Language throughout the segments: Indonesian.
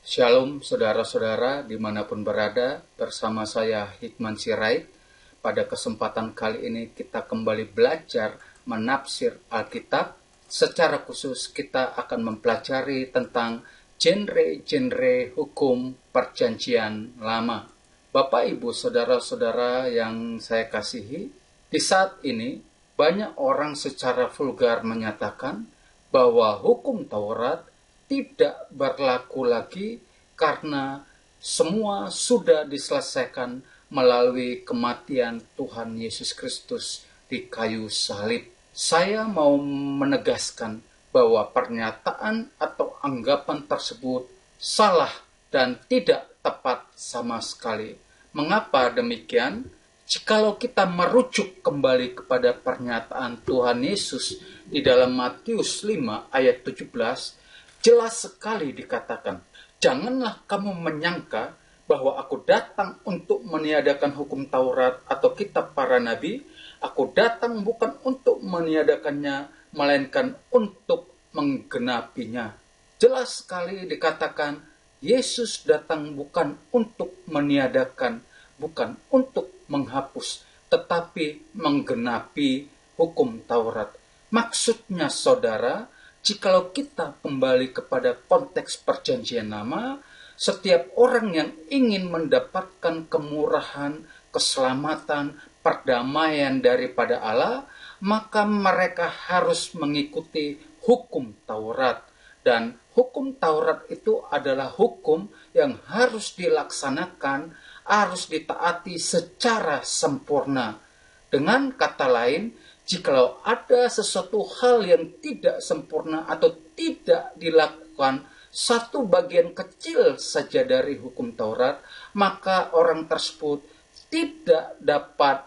Shalom saudara-saudara dimanapun berada, bersama saya Hikman Sirait. Pada kesempatan kali ini kita kembali belajar menafsir Alkitab. Secara khusus kita akan mempelajari tentang genre-genre hukum perjanjian lama. Bapak, Ibu, saudara-saudara yang saya kasihi, di saat ini banyak orang secara vulgar menyatakan bahwa hukum Taurat tidak berlaku lagi karena semua sudah diselesaikan melalui kematian Tuhan Yesus Kristus di kayu salib. Saya mau menegaskan bahwa pernyataan atau anggapan tersebut salah dan tidak tepat sama sekali. Mengapa demikian? Jikalau kita merujuk kembali kepada pernyataan Tuhan Yesus di dalam Matius 5 ayat 17, jelas sekali dikatakan, janganlah kamu menyangka bahwa aku datang untuk meniadakan hukum Taurat atau kitab para nabi. Aku datang bukan untuk meniadakannya, melainkan untuk menggenapinya. Jelas sekali dikatakan, Yesus datang bukan untuk meniadakan, bukan untuk menghapus, tetapi menggenapi hukum Taurat. Maksudnya saudara, jikalau kita kembali kepada konteks perjanjian lama, setiap orang yang ingin mendapatkan kemurahan, keselamatan, perdamaian daripada Allah, maka mereka harus mengikuti hukum Taurat. Dan hukum Taurat itu adalah hukum yang harus dilaksanakan, harus ditaati secara sempurna. Dengan kata lain, jikalau ada sesuatu hal yang tidak sempurna atau tidak dilakukan satu bagian kecil saja dari hukum Taurat, maka orang tersebut tidak dapat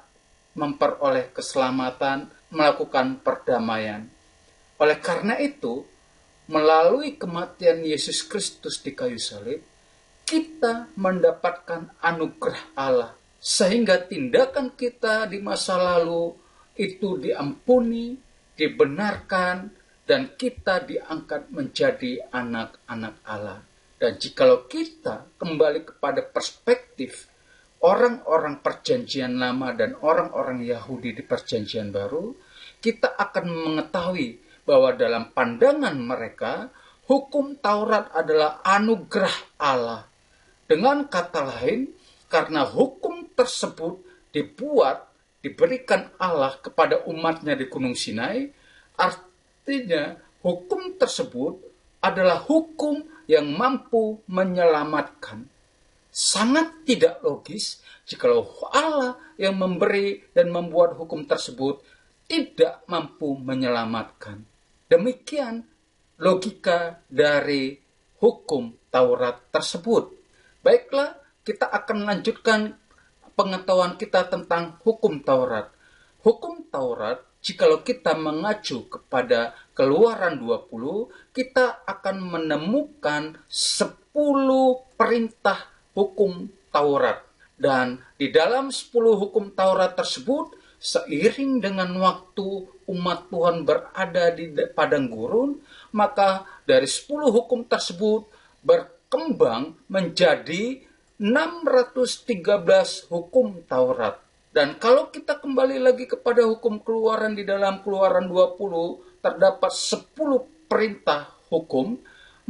memperoleh keselamatan, melakukan perdamaian. Oleh karena itu, melalui kematian Yesus Kristus di kayu salib, kita mendapatkan anugerah Allah, sehingga tindakan kita di masa lalu itu diampuni, dibenarkan, dan kita diangkat menjadi anak-anak Allah. Dan jikalau kita kembali kepada perspektif orang-orang perjanjian lama dan orang-orang Yahudi di perjanjian baru, kita akan mengetahui bahwa dalam pandangan mereka, hukum Taurat adalah anugerah Allah. Dengan kata lain, karena hukum tersebut diberikan Allah kepada umatnya di Gunung Sinai, artinya hukum tersebut adalah hukum yang mampu menyelamatkan. Sangat tidak logis jikalau Allah yang memberi dan membuat hukum tersebut tidak mampu menyelamatkan. Demikian logika dari hukum Taurat tersebut. Baiklah, kita akan lanjutkan pengetahuan kita tentang hukum Taurat. Hukum Taurat, jikalau kita mengacu kepada Keluaran 20, kita akan menemukan 10 perintah hukum Taurat. Dan di dalam 10 hukum Taurat tersebut, seiring dengan waktu umat Tuhan berada di padang gurun, maka dari 10 hukum tersebut berkembang menjadi 613 hukum Taurat. Dan kalau kita kembali lagi kepada hukum Keluaran di dalam Keluaran 20, terdapat 10 perintah hukum,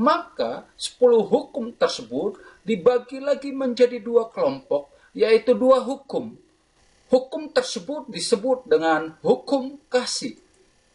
maka 10 hukum tersebut dibagi lagi menjadi 2 kelompok, yaitu 2 hukum. Hukum tersebut disebut dengan hukum kasih.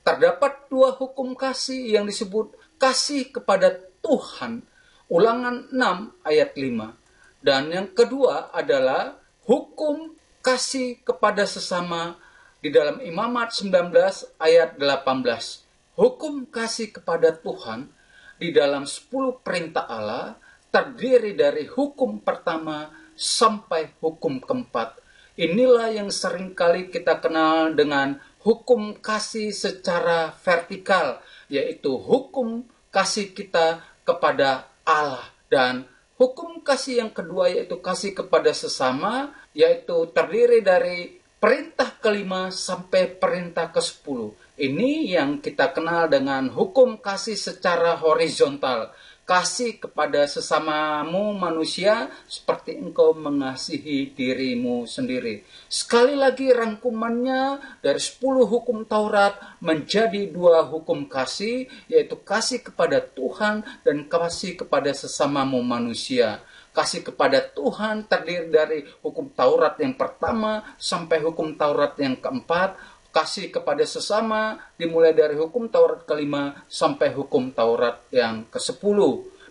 Terdapat 2 hukum kasih yang disebut kasih kepada Tuhan. Ulangan 6 ayat 5. Dan yang kedua adalah hukum kasih kepada sesama di dalam Imamat 19 ayat 18. Hukum kasih kepada Tuhan di dalam 10 perintah Allah terdiri dari hukum pertama sampai hukum keempat. Inilah yang seringkali kita kenal dengan hukum kasih secara vertikal, yaitu hukum kasih kita kepada Allah. Dan hukum kasih yang kedua yaitu kasih kepada sesama, yaitu terdiri dari perintah kelima sampai perintah ke-10. Ini yang kita kenal dengan hukum kasih secara horizontal. Kasih kepada sesamamu manusia seperti engkau mengasihi dirimu sendiri. Sekali lagi rangkumannya dari 10 hukum Taurat menjadi 2 hukum kasih, yaitu kasih kepada Tuhan dan kasih kepada sesamamu manusia. Kasih kepada Tuhan terdiri dari hukum Taurat yang pertama sampai hukum Taurat yang keempat. Kasih kepada sesama dimulai dari hukum Taurat kelima sampai hukum Taurat yang ke-10.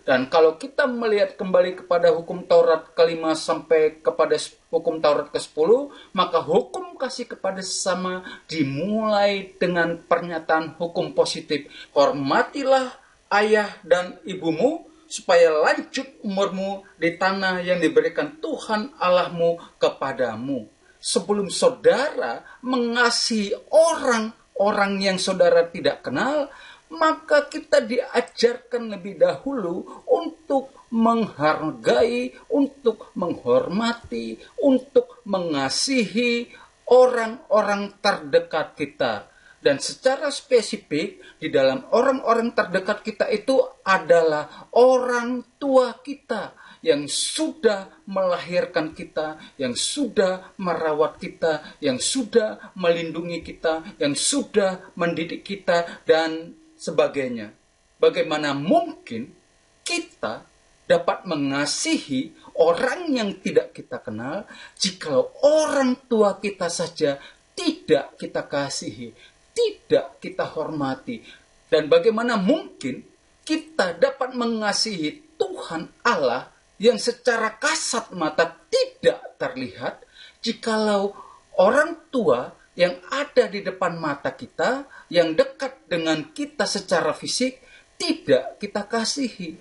Dan kalau kita melihat kembali kepada hukum Taurat kelima sampai kepada hukum Taurat ke-10, maka hukum kasih kepada sesama dimulai dengan pernyataan hukum positif. Hormatilah ayah dan ibumu supaya lanjut umurmu di tanah yang diberikan Tuhan Allahmu kepadamu. Sebelum saudara mengasihi orang-orang yang saudara tidak kenal, maka kita diajarkan lebih dahulu untuk menghargai, untuk menghormati, untuk mengasihi orang-orang terdekat kita. Dan secara spesifik, di dalam orang-orang terdekat kita itu adalah orang tua kita yang sudah melahirkan kita, yang sudah merawat kita, yang sudah melindungi kita, yang sudah mendidik kita, dan sebagainya. Bagaimana mungkin kita dapat mengasihi orang yang tidak kita kenal jikalau orang tua kita saja tidak kita kasihi, tidak kita hormati? Dan bagaimana mungkin kita dapat mengasihi Tuhan Allah yang secara kasat mata tidak terlihat jikalau orang tua yang ada di depan mata kita, yang dekat dengan kita secara fisik, tidak kita kasihi?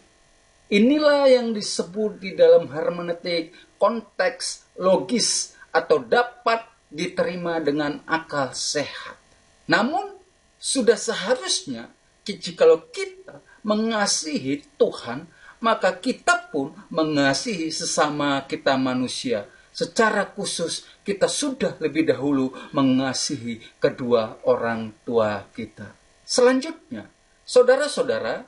Inilah yang disebut di dalam hermeneutik konteks logis atau dapat diterima dengan akal sehat. Namun sudah seharusnya jikalau kita mengasihi Tuhan, maka kita pun mengasihi sesama kita manusia. Secara khusus kita sudah lebih dahulu mengasihi kedua orang tua kita. Selanjutnya, saudara-saudara,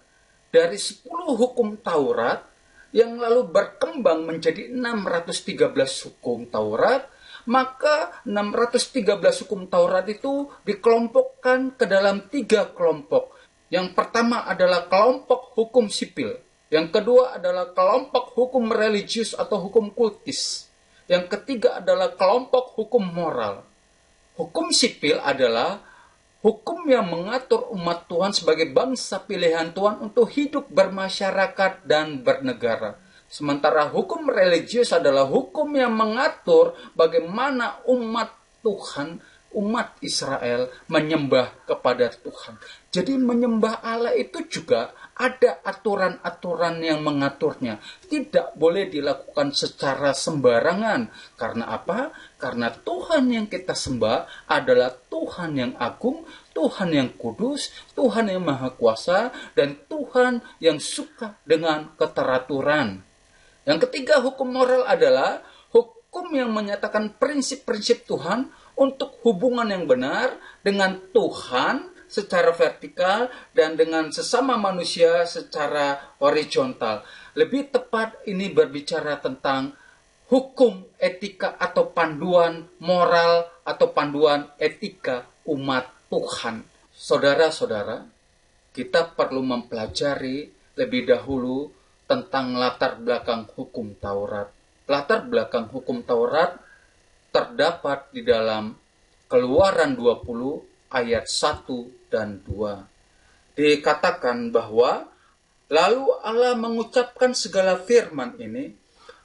dari 10 hukum Taurat yang lalu berkembang menjadi 613 hukum Taurat, maka 613 hukum Taurat itu dikelompokkan ke dalam 3 kelompok. Yang pertama adalah kelompok hukum sipil. Yang kedua adalah kelompok hukum religius atau hukum kultis. Yang ketiga adalah kelompok hukum moral. Hukum sipil adalah hukum yang mengatur umat Tuhan sebagai bangsa pilihan Tuhan untuk hidup bermasyarakat dan bernegara. Sementara hukum religius adalah hukum yang mengatur bagaimana umat Tuhan, umat Israel menyembah kepada Tuhan. Jadi menyembah Allah itu juga ada aturan-aturan yang mengaturnya. Tidak boleh dilakukan secara sembarangan. Karena apa? Karena Tuhan yang kita sembah adalah Tuhan yang agung, Tuhan yang kudus, Tuhan yang maha kuasa, dan Tuhan yang suka dengan keteraturan. Yang ketiga, hukum moral adalah hukum yang menyatakan prinsip-prinsip Tuhan untuk hubungan yang benar dengan Tuhan secara vertikal dan dengan sesama manusia secara horizontal. Lebih tepat ini berbicara tentang hukum etika atau panduan moral atau panduan etika umat Tuhan. Saudara-saudara, kita perlu mempelajari lebih dahulu tentang latar belakang hukum Taurat. Latar belakang hukum Taurat terdapat di dalam Keluaran 20 ayat 1 dan 2. Dikatakan bahwa lalu Allah mengucapkan segala firman ini,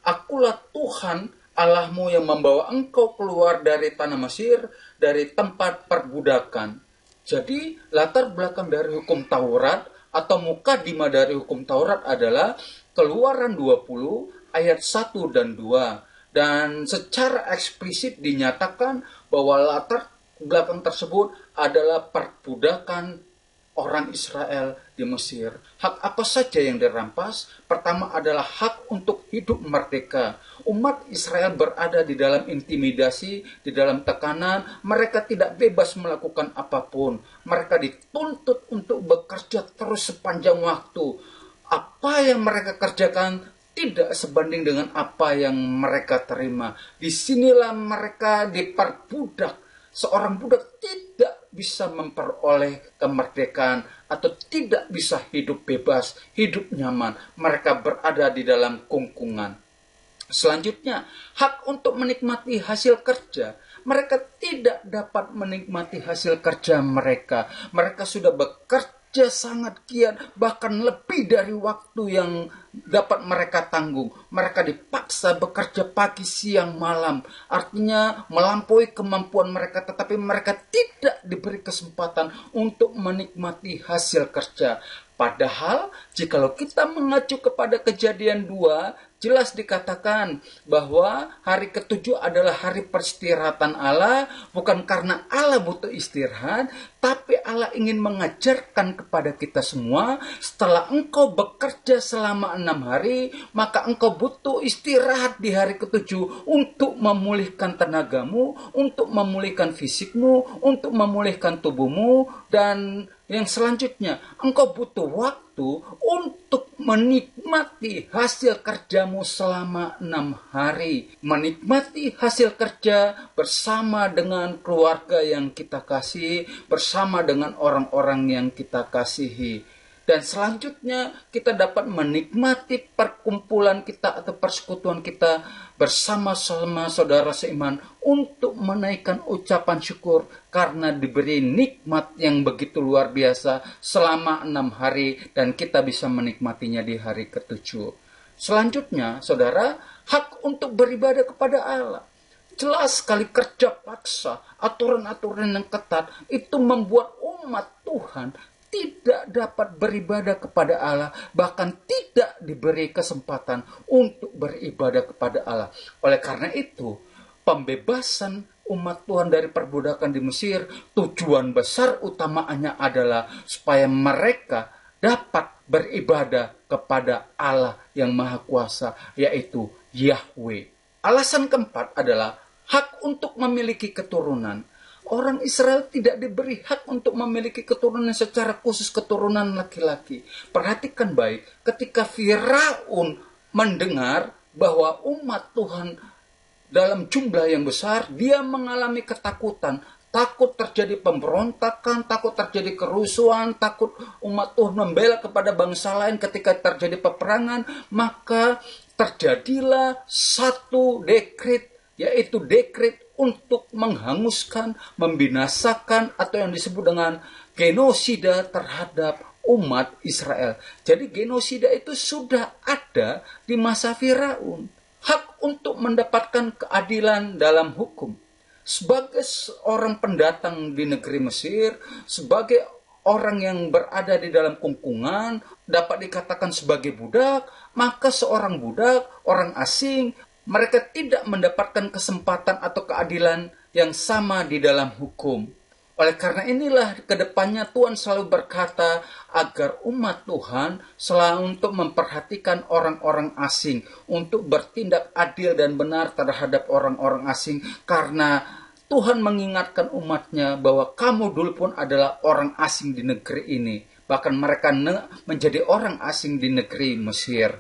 Akulah Tuhan Allahmu yang membawa engkau keluar dari tanah Mesir, dari tempat perbudakan. Jadi latar belakang dari hukum Taurat atau mukadimah dari hukum Taurat adalah Keluaran 20 ayat 1 dan 2. Dan secara eksplisit dinyatakan bahwa latar belakang tersebut adalah perbudakan orang Israel di Mesir. Hak apa saja yang dirampas? Pertama adalah hak untuk hidup merdeka. Umat Israel berada di dalam intimidasi, di dalam tekanan. Mereka tidak bebas melakukan apapun. Mereka dituntut untuk bekerja terus sepanjang waktu. Apa yang mereka kerjakan tidak sebanding dengan apa yang mereka terima. Disinilah mereka diperbudak. Seorang budak tidak bisa memperoleh kemerdekaan atau tidak bisa hidup bebas, hidup nyaman. Mereka berada di dalam kungkungan. Selanjutnya, hak untuk menikmati hasil kerja. Mereka tidak dapat menikmati hasil kerja mereka. Mereka sudah bekerja sangat giat, bahkan lebih dari waktu yang dapat mereka tanggung. Mereka dipaksa bekerja pagi, siang, malam. Artinya melampaui kemampuan mereka, tetapi mereka tidak diberi kesempatan untuk menikmati hasil kerja. Padahal jikalau kita mengacu kepada Kejadian 2, jelas dikatakan bahwa hari ketujuh adalah hari peristirahatan Allah, bukan karena Allah butuh istirahat, tapi Allah ingin mengajarkan kepada kita semua, setelah engkau bekerja selama 6 hari, maka engkau butuh istirahat di hari ketujuh untuk memulihkan tenagamu, untuk memulihkan fisikmu, untuk memulihkan tubuhmu, dan yang selanjutnya, engkau butuh waktu untuk menikmati hasil kerjamu selama 6 hari. Menikmati hasil kerja bersama dengan keluarga yang kita kasih, bersama dengan orang-orang yang kita kasihi. Dan selanjutnya kita dapat menikmati perkumpulan kita atau persekutuan kita bersama-sama saudara seiman untuk menaikkan ucapan syukur karena diberi nikmat yang begitu luar biasa selama 6 hari dan kita bisa menikmatinya di hari ketujuh. Selanjutnya, saudara, hak untuk beribadah kepada Allah. Jelas sekali kerja paksa, aturan-aturan yang ketat itu membuat umat Tuhan tidak dapat beribadah kepada Allah, bahkan tidak diberi kesempatan untuk beribadah kepada Allah. Oleh karena itu, pembebasan umat Tuhan dari perbudakan di Mesir, tujuan besar utamanya adalah supaya mereka dapat beribadah kepada Allah yang Maha Kuasa, yaitu Yahweh. Alasan keempat adalah hak untuk memiliki keturunan. Orang Israel tidak diberi hak untuk memiliki keturunan secara khusus keturunan laki-laki. Perhatikan baik, ketika Firaun mendengar bahwa umat Tuhan dalam jumlah yang besar, dia mengalami ketakutan. Takut terjadi pemberontakan, takut terjadi kerusuhan, takut umat Tuhan membela kepada bangsa lain ketika terjadi peperangan. Maka terjadilah satu dekret, yaitu dekret untuk menghanguskan, membinasakan atau yang disebut dengan genosida terhadap umat Israel. Jadi genosida itu sudah ada di masa Firaun. Hak untuk mendapatkan keadilan dalam hukum. Sebagai seorang pendatang di negeri Mesir, sebagai orang yang berada di dalam kungkungan, dapat dikatakan sebagai budak, maka seorang budak, orang asing, mereka tidak mendapatkan kesempatan atau keadilan yang sama di dalam hukum. Oleh karena inilah kedepannya Tuhan selalu berkata agar umat Tuhan selalu untuk memperhatikan orang-orang asing, untuk bertindak adil dan benar terhadap orang-orang asing, karena Tuhan mengingatkan umatnya bahwa kamu dulu pun adalah orang asing di negeri ini. Bahkan mereka menjadi orang asing di negeri Mesir.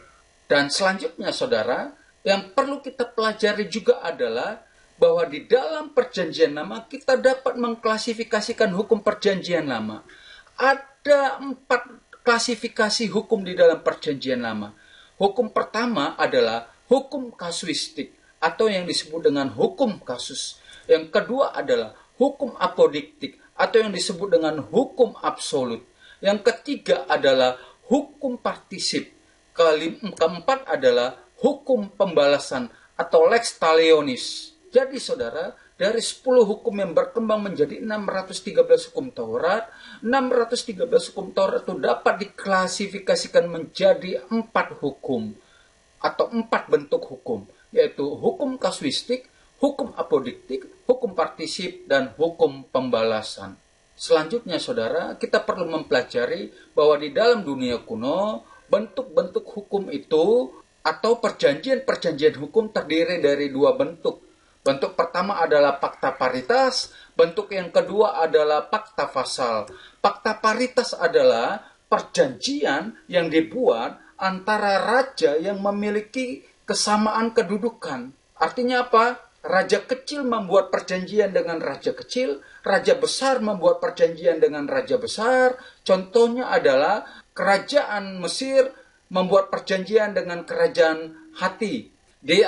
Dan selanjutnya saudara, yang perlu kita pelajari juga adalah bahwa di dalam perjanjian lama kita dapat mengklasifikasikan hukum perjanjian lama. Ada 4 klasifikasi hukum di dalam perjanjian lama. Hukum pertama adalah hukum kasuistik atau yang disebut dengan hukum kasus. Yang kedua adalah hukum apodiktik atau yang disebut dengan hukum absolut. Yang ketiga adalah hukum partisip. Keempat adalah hukum pembalasan atau lex talionis. Jadi saudara, dari 10 hukum yang berkembang menjadi 613 hukum Taurat, 613 hukum Taurat itu dapat diklasifikasikan menjadi 4 hukum atau 4 bentuk hukum, yaitu hukum kasuistik, hukum apodiktik, hukum partisip, dan hukum pembalasan. Selanjutnya saudara, kita perlu mempelajari bahwa di dalam dunia kuno, bentuk-bentuk hukum itu atau perjanjian-perjanjian hukum terdiri dari 2 bentuk. Bentuk pertama adalah fakta paritas, bentuk yang kedua adalah fakta fasal. Fakta paritas adalah perjanjian yang dibuat antara raja yang memiliki kesamaan kedudukan. Artinya apa? Raja kecil membuat perjanjian dengan raja kecil, raja besar membuat perjanjian dengan raja besar. Contohnya adalah kerajaan Mesir membuat perjanjian dengan kerajaan Hatti. Di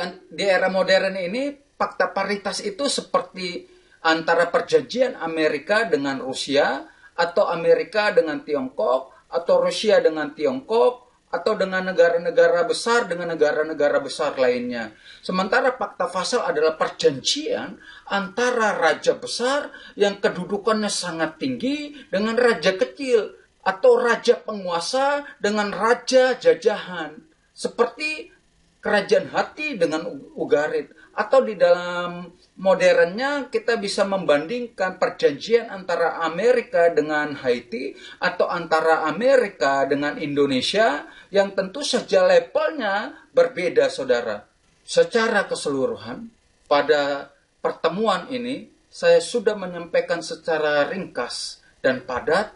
era modern ini, fakta paritas itu seperti antara perjanjian Amerika dengan Rusia, atau Amerika dengan Tiongkok, atau Rusia dengan Tiongkok, atau dengan negara-negara besar dengan negara-negara besar lainnya. Sementara fakta fasal adalah perjanjian antara raja besar yang kedudukannya sangat tinggi dengan raja kecil, atau raja penguasa dengan raja jajahan. Seperti kerajaan Hatti dengan Ugarit. Atau di dalam modernnya kita bisa membandingkan perjanjian antara Amerika dengan Haiti atau antara Amerika dengan Indonesia yang tentu saja levelnya berbeda, saudara. Secara keseluruhan, pada pertemuan ini saya sudah menyampaikan secara ringkas dan padat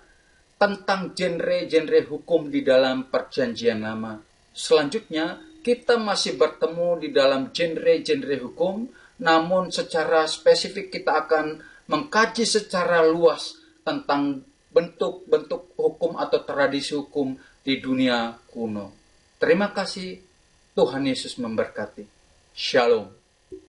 tentang genre-genre hukum di dalam perjanjian lama. Selanjutnya, kita masih bertemu di dalam genre-genre hukum, namun secara spesifik kita akan mengkaji secara luas tentang bentuk-bentuk hukum atau tradisi hukum di dunia kuno. Terima kasih, Tuhan Yesus memberkati. Shalom.